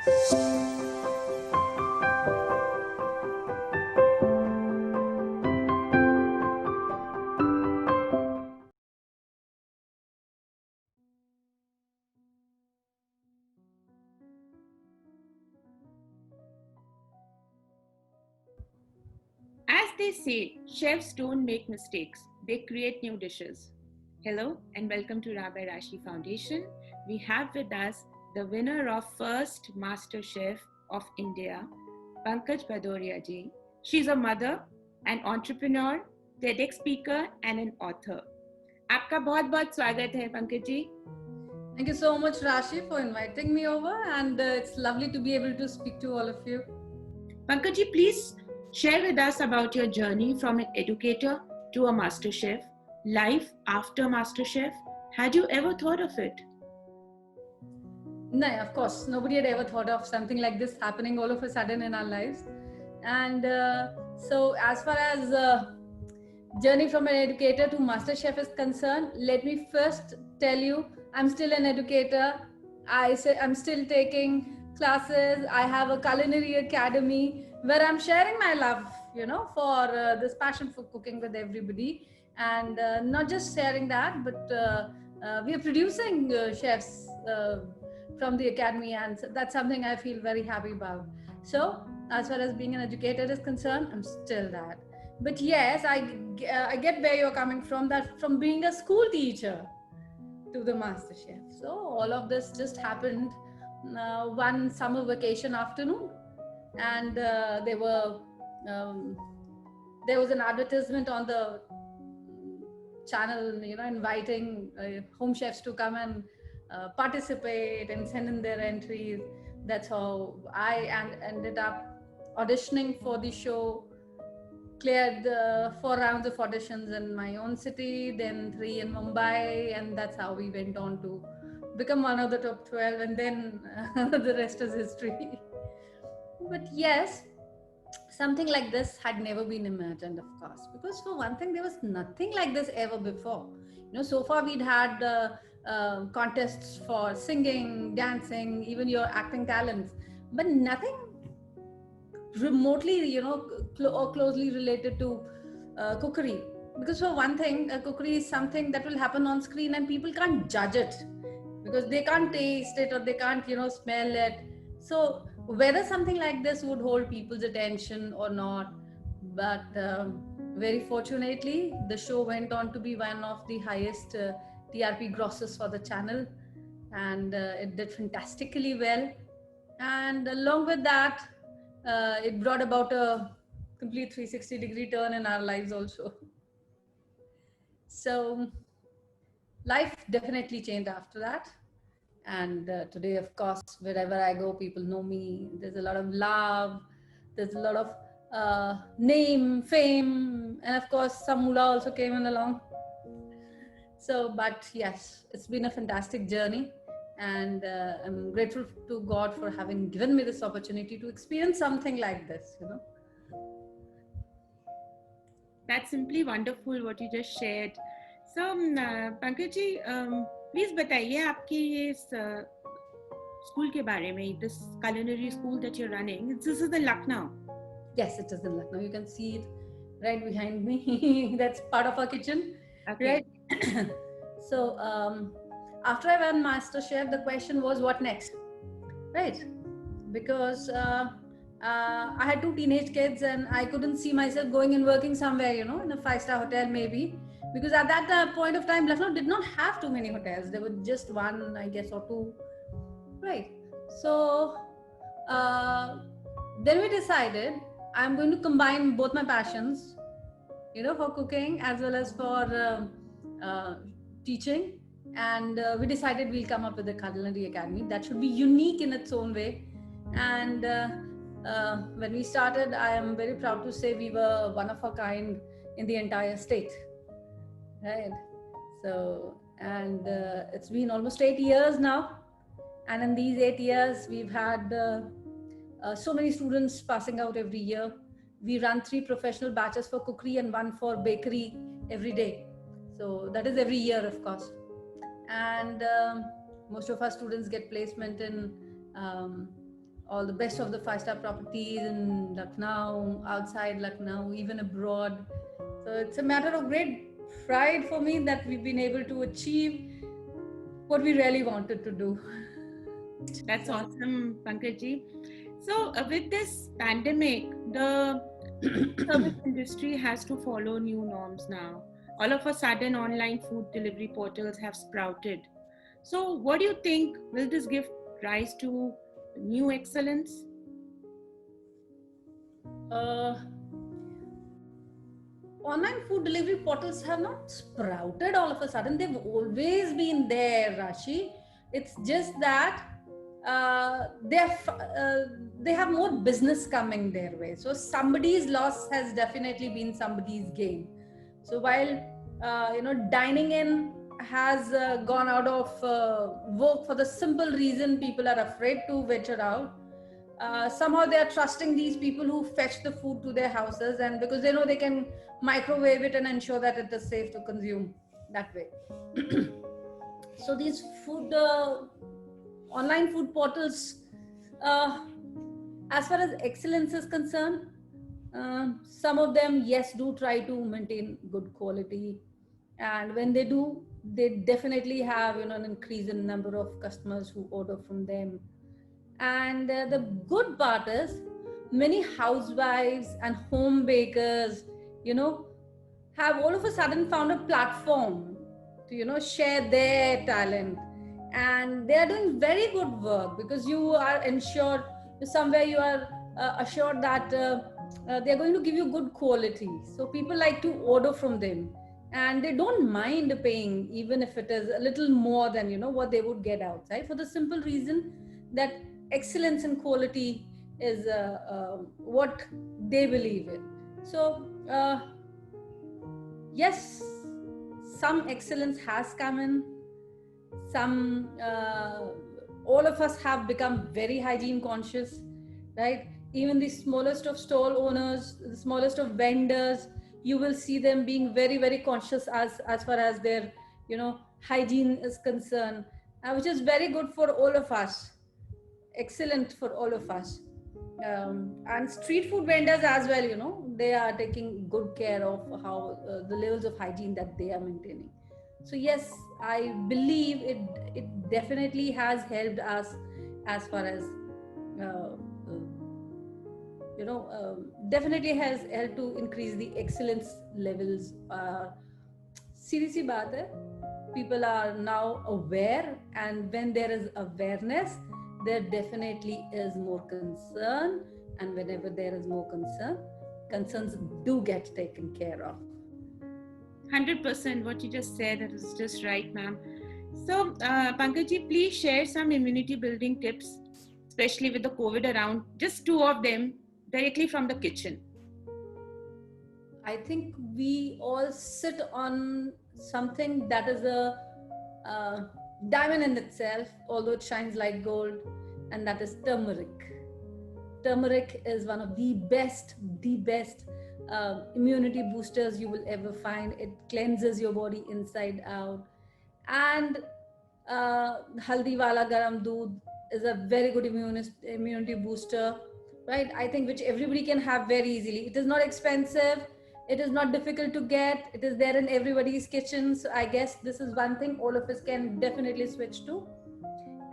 As they say, chefs don't make mistakes, they create new dishes. Hello and welcome to Rabbi Rashi Foundation. We have with us the winner of first Master Chef of India, Pankaj Bhadoria ji. She's a mother, an entrepreneur, TEDx speaker and an author. आपका बहुत बहुत स्वागत है Pankaj ji. Thank you so much, Rashi, for inviting me over, and it's lovely to be able to speak to all of you. Pankaj ji, please share with us about your journey from an educator to a master chef, life after master chef. Had you ever thought of it? No, of course, nobody had ever thought of something like this happening all of a sudden in our lives. And so, as far as journey from an educator to master chef is concerned, let me first tell you, I'm still an educator. I'm still taking classes. I have a culinary academy where I'm sharing my love, for this passion for cooking with everybody. And not just sharing that, but we are producing chefs from the academy, and that's something I feel very happy about. So, as far as being an educator is concerned, I'm still that. But yes, I get where you're coming from, that from being a school teacher to the master chef. So all of this just happened one summer vacation afternoon, and there was an advertisement on the channel, inviting home chefs to come and participate and send in their entries. That's how I ended up auditioning for the show, cleared the 4 rounds of auditions in my own city, then 3 in Mumbai, and that's how we went on to become one of the top 12, and then the rest is history. But yes, something like this had never been imagined, of course, because for one thing, there was nothing like this ever before. So far we'd had contests for singing, dancing, even your acting talents, but nothing remotely, or closely related to cookery. Because for one thing, cookery is something that will happen on screen and people can't judge it because they can't taste it or they can't, smell it. So whether something like this would hold people's attention or not, but very fortunately, the show went on to be one of the highest TRP grosses for the channel, and it did fantastically well. And along with that, it brought about a complete 360-degree turn in our lives also. So life definitely changed after that. And today, of course, wherever I go, people know me. There's a lot of love. There's a lot of name, fame, and of course, some moolah also came in along. So, but yes, it's been a fantastic journey. And I'm grateful to God for having given me this opportunity to experience something like this, That's simply wonderful what you just shared. So, Pankaj ji, please बताइए आपके ये school के बारे में, this culinary school that you're running. This is in Lucknow. Yes, it is in Lucknow. You can see it right behind me. That's part of our kitchen, Okay. right? So after I won Master Chef, the question was what next, right? Because I had 2 teenage kids and I couldn't see myself going and working somewhere, in a 5-star hotel maybe. Because at that point of time, Lucknow did not have too many hotels. There were just 1, I guess, or 2, right? So then we decided I'm going to combine both my passions, for cooking as well as for teaching. And we decided we'll come up with a culinary academy that should be unique in its own way. And when we started, I am very proud to say we were one of a kind in the entire state, right? So, and it's been almost 8 years now. And in these 8 years, we've had so many students passing out every year. We run 3 professional batches for cookery and 1 for bakery every day. So that is every year, of course. And most of our students get placement in all the best of the five-star properties in Lucknow, outside Lucknow, even abroad. So it's a matter of great pride for me that we've been able to achieve what we really wanted to do. That's awesome, Pankaj. So, with this pandemic, the food service industry has to follow new norms now. All of a sudden, online food delivery portals have sprouted. So, what do you think? Will this give rise to new excellence? Uh, Online food delivery portals have not sprouted all of a sudden. They've always been there, Rashi. It's just that they have more business coming their way. So somebody's loss has definitely been somebody's gain. So while dining in has gone out of vogue for the simple reason people are afraid to venture out, somehow they are trusting these people who fetch the food to their houses, and because they know they can microwave it and ensure that it is safe to consume that way. So these food online food portals, uh, as far as excellence is concerned, some of them, yes, do try to maintain good quality, and when they do, they definitely have an increase in number of customers who order from them. And the good part is, many housewives and home bakers, you know, have all of a sudden found a platform to, share their talent. And they are doing very good work because you are ensured, somewhere you are assured that they're going to give you good quality. So people like to order from them, and they don't mind paying even if it is a little more than what they would get outside, for the simple reason that excellence and quality is what they believe in. So yes, some excellence has come in. Some all of us have become very hygiene conscious, right? Even the smallest of stall owners, the smallest of vendors, you will see them being very, very conscious as far as their hygiene is concerned, which is very good for all of us, excellent for all of us. And street food vendors as well, they are taking good care of how the levels of hygiene that they are maintaining. So yes, I believe it definitely has helped us as far as uh, definitely has helped to increase the excellence levels. सीधी सी बात है, people are now aware, and when there is awareness, there definitely is more concern, and whenever there is more concern, concerns do get taken care of. 100% what you just said, that is just right, ma'am. So, Pankaj, please share some immunity building tips, especially with the COVID around, just two of them directly from the kitchen. I think we all sit on something that is a diamond in itself, although it shines like gold, and that is turmeric. Turmeric is one of the best immunity boosters you will ever find. It cleanses your body inside out. And haldi wala garam doodh is a very good immunity booster, right? I think which everybody can have very easily. It is not expensive. It is not difficult to get. It is there in everybody's kitchen. So I guess this is one thing all of us can definitely switch to.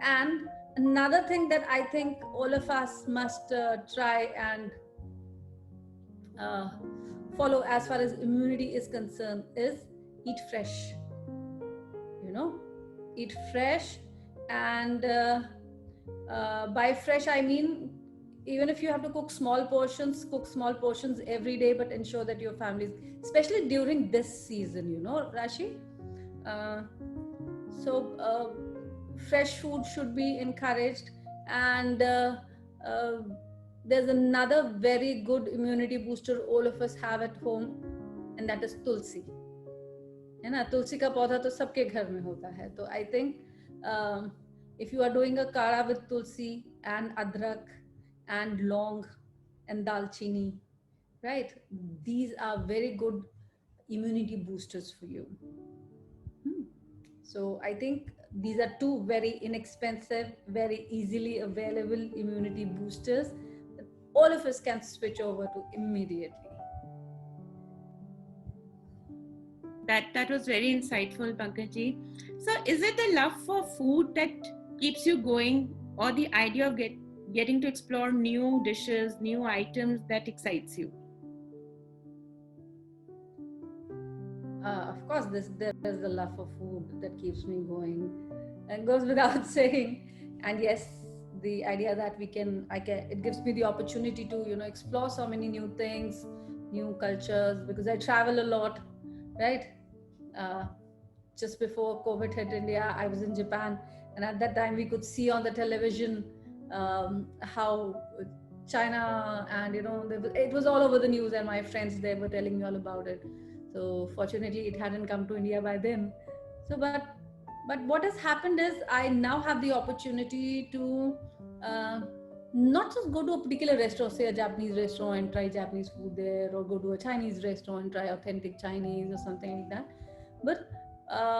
And another thing that I think all of us must try and follow as far as immunity is concerned is eat fresh. Eat fresh. And by fresh, I mean, even if you have to cook small portions every day, but ensure that your families, especially during this season, Rashi. So fresh food should be encouraged. And there's another very good immunity booster all of us have at home, and that is tulsi. है ना, तुलसी का पौधा तो सबके घर में होता है. तो I think if you are doing a kara with tulsi and adrak and long and dalchini, right, these are very good immunity boosters for you. So I think these are two very inexpensive, very easily available immunity boosters that all of us can switch over to immediately. That was very insightful, Pankaj. So, is it the love for food that keeps you going, or the idea of getting to explore new dishes, new items that excites you? Of course, there is the love for food that keeps me going, and goes without saying. And yes, the idea that it gives me the opportunity to explore so many new things, new cultures, because I travel a lot, right? Uh, just before COVID hit India, I was in Japan, and at that time we could see on the television how China, and it was all over the news, and my friends they were telling me all about it. So fortunately, it hadn't come to India by then. So, but what has happened is I now have the opportunity to uh, not just go to a particular restaurant, say a Japanese restaurant, and try Japanese food there, or go to a Chinese restaurant and try authentic Chinese or something like that. But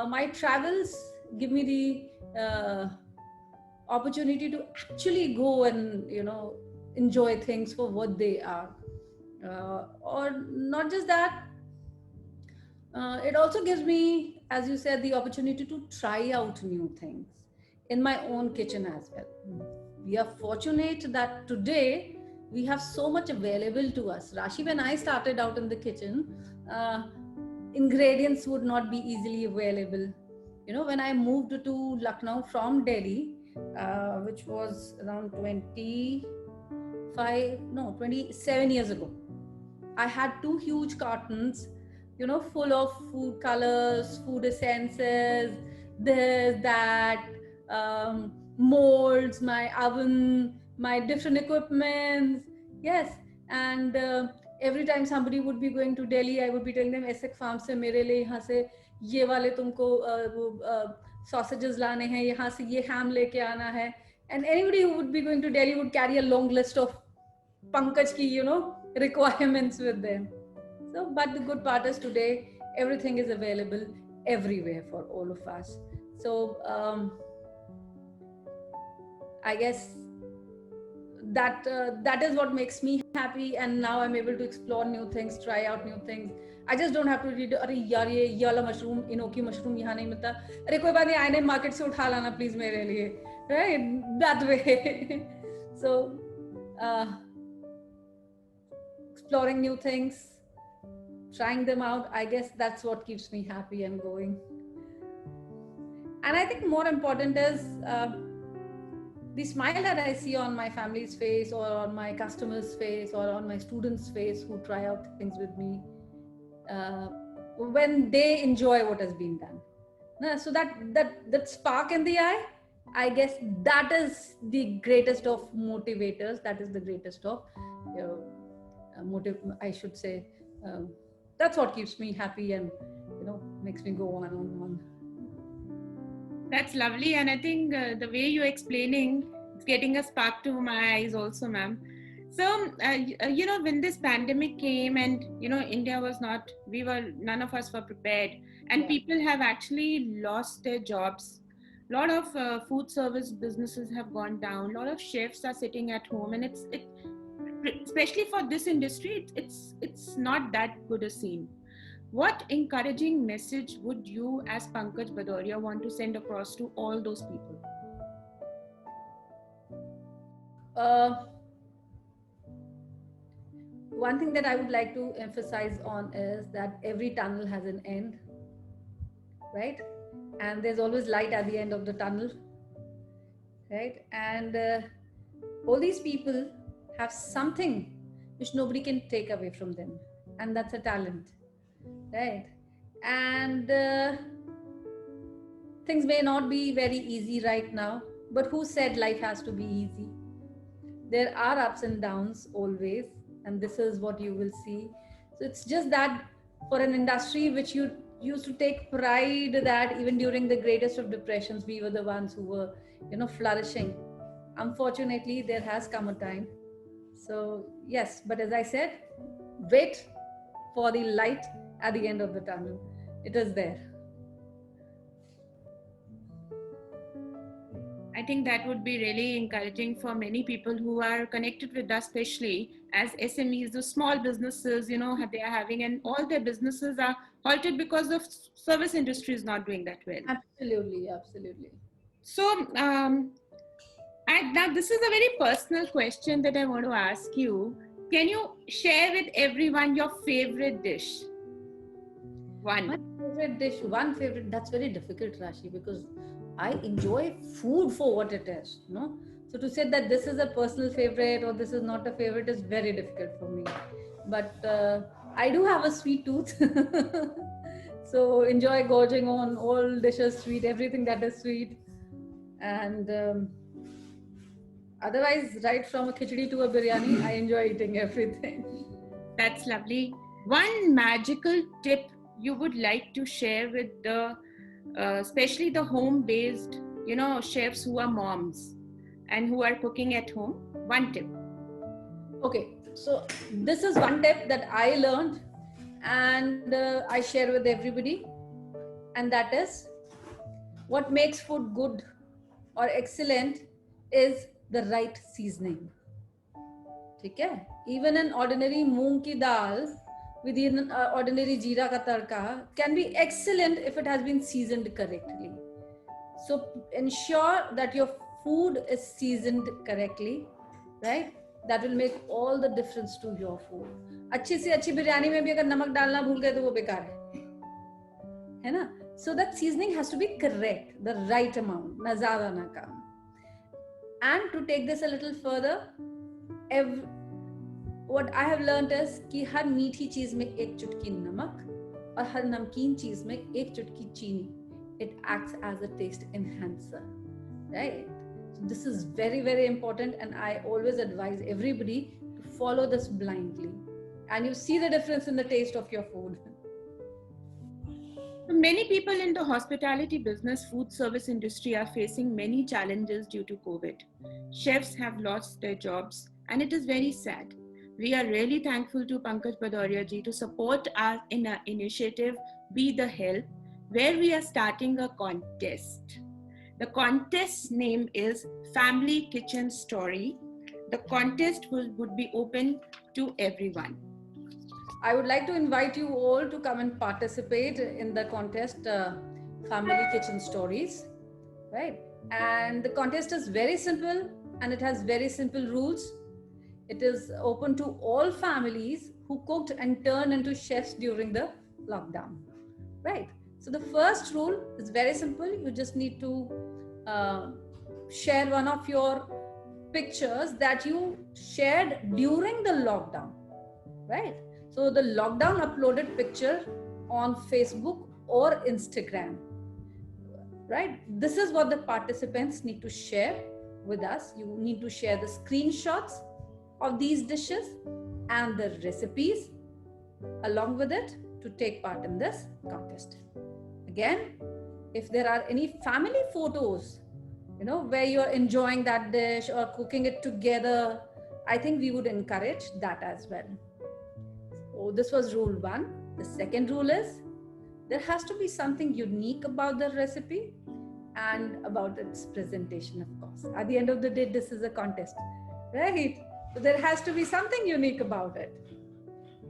my travels give me the opportunity to actually go and enjoy things for what they are, or not just that. It also gives me, as you said, the opportunity to try out new things in my own kitchen as well. We are fortunate that today we have so much available to us. Rashi, when I started out in the kitchen, ingredients would not be easily available. When I moved to Lucknow from Delhi, which was around 27 years ago, I had two huge cartons, full of food colors, food essences, this, that, molds, my oven, my different equipments. Yes. And every time somebody would be going to Delhi, I would be telling them, Essex Farm se mere liye yahan se ye wale tumko sausages lane hain, yahan se ye ham leke aana hai. And anybody who would be going to Delhi would carry a long list of Pankaj ki, requirements with them. So, but the good part is today everything is available everywhere for all of us. So I guess that is what makes me happy, and now I'm able to explore new things, try out new things. I just don't have to read, अरे यार ये वाला mushroom, इनोकी mushroom यहाँ नहीं मिलता, अरे कोई बात नहीं, आने मार्केट से उठा लाना प्लीज मेरे लिए, right? That way. So exploring new things, trying them out, I guess that's what keeps me happy and going. And I think more important is the smile that I see on my family's face, or on my customers' face, or on my students' face who try out things with me, when they enjoy what has been done. So that spark in the eye, I guess that is the greatest of motivators. That is the greatest of I should say. That's what keeps me happy and makes me go on and on. That's lovely, and I think the way you're explaining, it's getting a spark to my eyes also, ma'am. So when this pandemic came, and India was not, none of us were prepared, and people have actually lost their jobs. A lot of food service businesses have gone down. A lot of chefs are sitting at home, and especially for this industry, it's not that good a scene. What encouraging message would you, as Pankaj Bhadoria, want to send across to all those people? One thing that I would like to emphasize on is that every tunnel has an end, right? And there's always light at the end of the tunnel, right? And all these people have something which nobody can take away from them, and that's a talent, right? And things may not be very easy right now, but who said life has to be easy? There are ups and downs always, and this is what you will see. So it's just that for an industry which you used to take pride that even during the greatest of depressions, we were the ones who were, flourishing. Unfortunately, there has come a time. So yes, but as I said, wait for the light at the end of the tunnel. It is there. I think that would be really encouraging for many people who are connected with us, especially as SMEs, the small businesses, they are having, and all their businesses are halted because of service industry is not doing that well. Absolutely, absolutely. So, now this is a very personal question that I want to ask you. Can you share with everyone your favorite dish? My One. favorite dish, one favorite, that's very difficult, Rashi, because I enjoy food for what it is, you know. So to say that this is a personal favorite or this is not a favorite is very difficult for me. But I do have a sweet tooth. So enjoy gorging on all dishes sweet, everything that is sweet. And otherwise, right from a khichdi to a biryani, I enjoy eating everything. That's lovely. One magical tip you would like to share with especially the home-based, chefs who are moms and who are cooking at home. One tip. Okay, so this is one tip that I learned and I share with everybody, and that is what makes food good or excellent is the right seasoning. ठीक है? Even an ordinary moong ki dal with an ordinary jeera ka tadka can be excellent if it has been seasoned correctly. So ensure that your food is seasoned correctly, right? That will make all the difference to your food. अच्छी से अच्छी बिरयानी में भी अगर नमक डालना भूल गए तो वो बेकार है ना? So that seasoning has to be correct, the right amount, ना ज़्यादा ना कम. And to take this a little further, what I have learned is कि हर मीठी चीज में एक चुटकी नमक और हर नमकीन चीज में एक चुटकी चीनी. It acts as a taste enhancer, right? So this is very, very important, and I always advise everybody to follow this blindly, and you see the difference in the taste of your food. Many people in the hospitality business, food service industry are facing many challenges due to COVID. Chefs have lost their jobs, and it is very sad. We are really thankful to Pankaj Bhadoria ji to support our initiative, Be the Help, where we are starting a contest. The contest name is Family Kitchen Story. The contest would be open to everyone. I would like to invite you all to come and participate in the contest, Family Kitchen Stories, right? And the contest is very simple and it has very simple rules. It is open to all families who cooked and turned into chefs during the lockdown, right? So the first rule is very simple. You just need to share one of your pictures that you shared during the lockdown, right? So the lockdown uploaded picture on Facebook or Instagram, right? This is what the participants need to share with us. You need to share the screenshots of these dishes and the recipes along with it to take part in this contest. Again, if there are any family photos, where you're enjoying that dish or cooking it together, I think we would encourage that as well. So this was rule 1. The second rule is there has to be something unique about the recipe and about its presentation, of course. At the end of the day, this is a contest, right? So there has to be something unique about it.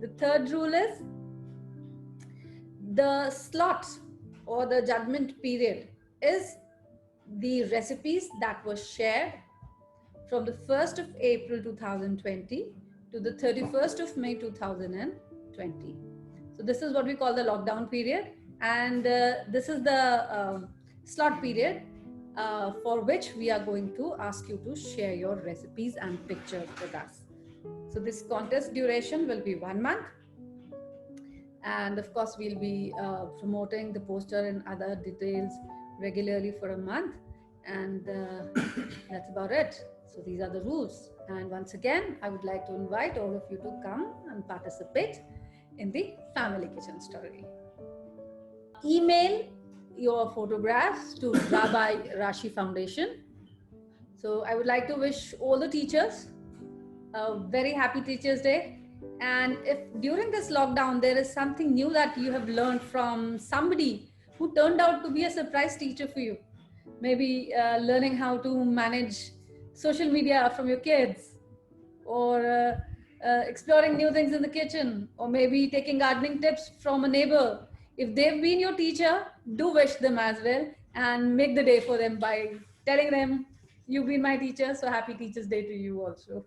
The third rule is the slots or the judgment period is the recipes that were shared from the 1st of April 2020 to the 31st of May 2020. So this is what we call the lockdown period, and this is the slot period for which we are going to ask you to share your recipes and pictures with us. So this contest duration will be 1 month, and of course we'll be promoting the poster and other details regularly for a month, and that's about it. So these are the rules. And once again, I would like to invite all of you to come and participate in the Family Kitchen Story. Email your photographs to Rabbi Rashi Foundation. So I would like to wish all the teachers a very happy Teachers Day. And if during this lockdown, there is something new that you have learned from somebody who turned out to be a surprise teacher for you, maybe learning how to manage social media from your kids, or exploring new things in the kitchen, or maybe taking gardening tips from a neighbor. If they've been your teacher, do wish them as well and make the day for them by telling them, "You've been my teacher, so happy Teachers' Day to you also."